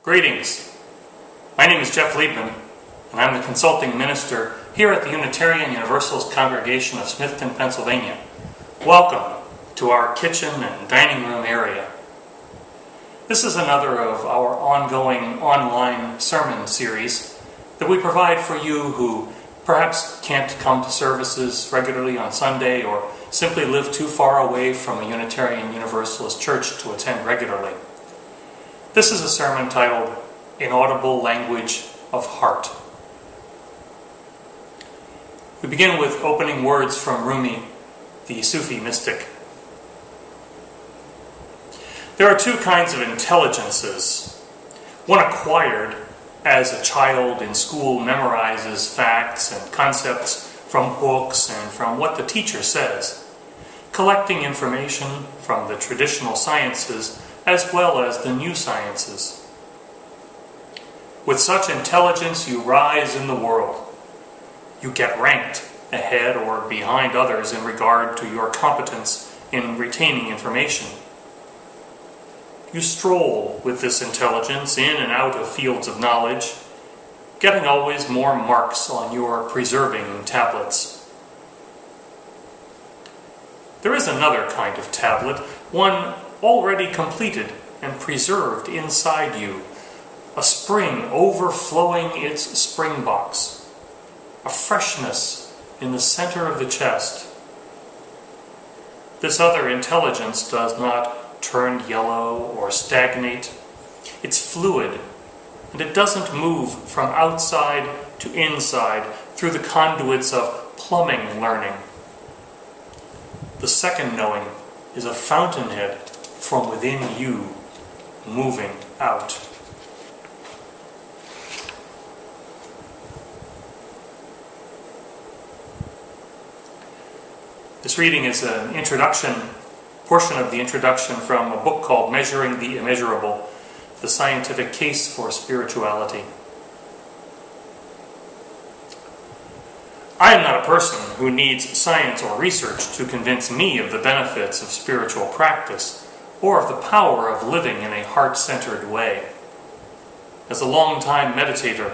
Greetings. My name is Jeff Liebmann, and I'm the consulting minister here at the Unitarian Universalist congregation of Smithton, Pennsylvania. Welcome to our kitchen and dining room area. This is another of our ongoing online sermon series that we provide for you who perhaps can't come to services regularly on Sunday or simply live too far away from a Unitarian Universalist church to attend regularly. This is a sermon titled Inaudible Language of Heart. We begin with opening words from Rumi, the Sufi mystic. There are two kinds of intelligences. One acquired, as a child in school memorizes facts and concepts from books and from what the teacher says, collecting information from the traditional sciences as well as the new sciences. With such intelligence, you rise in the world. You get ranked ahead or behind others in regard to your competence in retaining information. You stroll with this intelligence in and out of fields of knowledge, getting always more marks on your preserving tablets. There is another kind of tablet, one already completed and preserved inside you, a spring overflowing its spring box, a freshness in the center of the chest. This other intelligence does not turn yellow or stagnate. It's fluid, and it doesn't move from outside to inside through the conduits of plumbing learning. The second knowing is a fountainhead from within you, moving out. This reading is an portion of the introduction from a book called Measuring the Immeasurable, the Scientific Case for Spirituality. I am not a person who needs science or research to convince me of the benefits of spiritual practice or of the power of living in a heart-centered way. As a long-time meditator,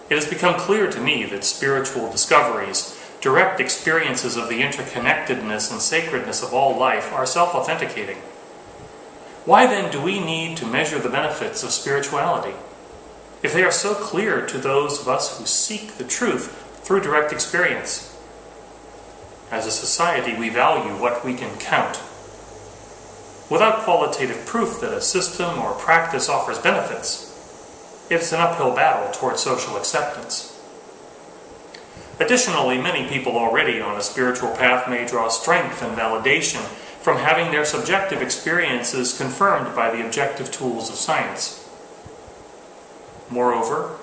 it has become clear to me that spiritual discoveries, direct experiences of the interconnectedness and sacredness of all life, are self-authenticating. Why then do we need to measure the benefits of spirituality, if they are so clear to those of us who seek the truth through direct experience? As a society, we value what we can count. Without qualitative proof that a system or practice offers benefits, it's an uphill battle toward social acceptance. Additionally, many people already on a spiritual path may draw strength and validation from having their subjective experiences confirmed by the objective tools of science. Moreover,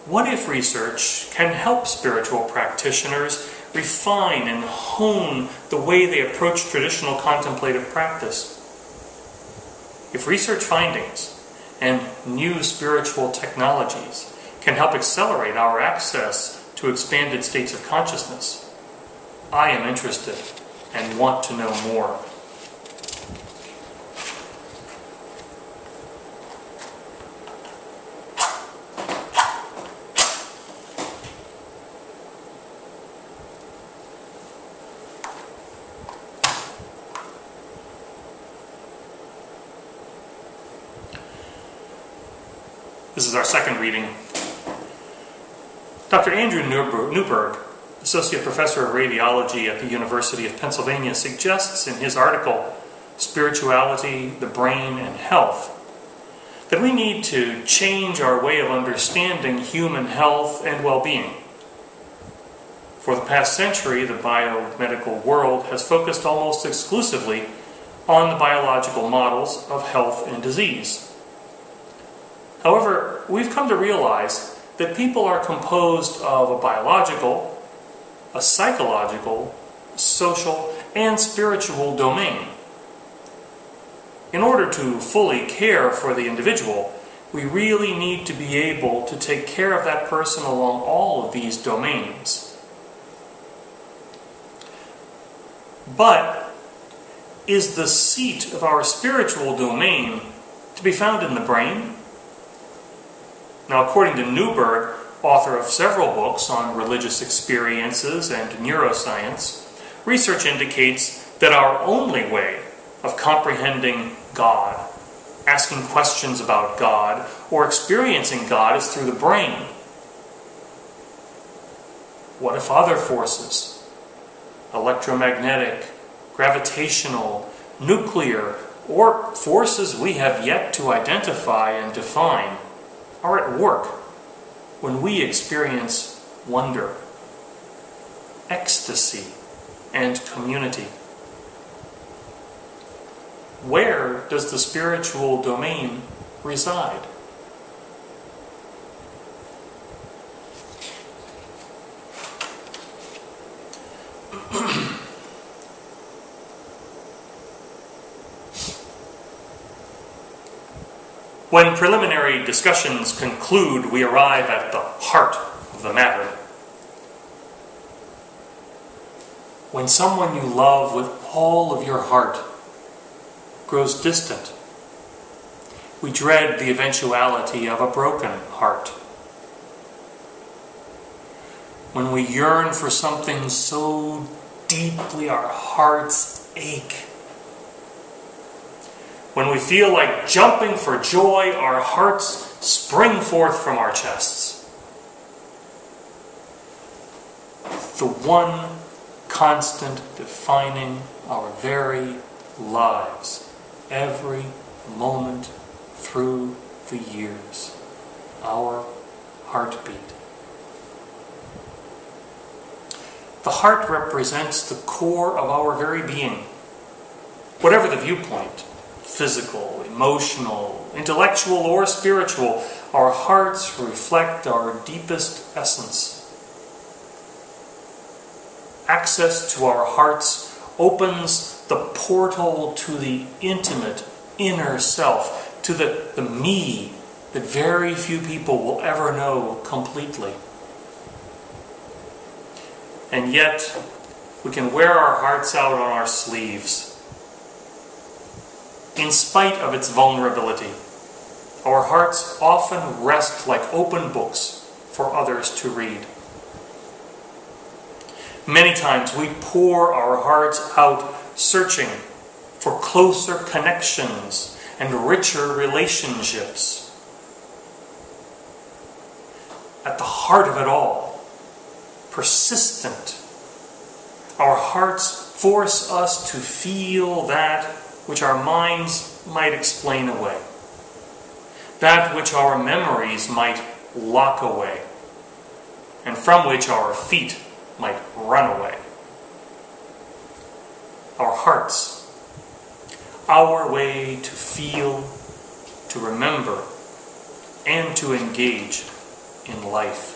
what if research can help spiritual practitioners refine and hone the way they approach traditional contemplative practice? If research findings and new spiritual technologies can help accelerate our access to expanded states of consciousness, I am interested and want to know more. This is our second reading. Dr. Andrew Newberg, Associate Professor of Radiology at the University of Pennsylvania, suggests in his article, Spirituality, the Brain, and Health, that we need to change our way of understanding human health and well-being. For the past century, the biomedical world has focused almost exclusively on the biological models of health and disease. However, we've come to realize that people are composed of a biological, a psychological, social, and spiritual domain. In order to fully care for the individual, we really need to be able to take care of that person along all of these domains. But is the seat of our spiritual domain to be found in the brain Now, according to Newberg, author of several books on religious experiences and neuroscience, research indicates that our only way of comprehending God, asking questions about God, or experiencing God is through the brain. What if other forces, electromagnetic, gravitational, nuclear, or forces we have yet to identify and define, are at work when we experience wonder, ecstasy, and community? Where does the spiritual domain reside? When preliminary discussions conclude, we arrive at the heart of the matter. When someone you love with all of your heart grows distant, we dread the eventuality of a broken heart. When we yearn for something so deeply our hearts ache, when we feel like jumping for joy, our hearts spring forth from our chests. The one constant defining our very lives, every moment through the years, our heartbeat. The heart represents the core of our very being. Whatever the viewpoint, physical, emotional, intellectual, or spiritual, our hearts reflect our deepest essence. Access to our hearts opens the portal to the intimate inner self, to the me that very few people will ever know completely. And yet, we can wear our hearts out on our sleeves. In spite of its vulnerability, our hearts often rest like open books for others to read. Many times we pour our hearts out searching for closer connections and richer relationships. At the heart of it all, persistent, our hearts force us to feel that which our minds might explain away, that which our memories might lock away, and from which our feet might run away. Our hearts, our way to feel, to remember, and to engage in life.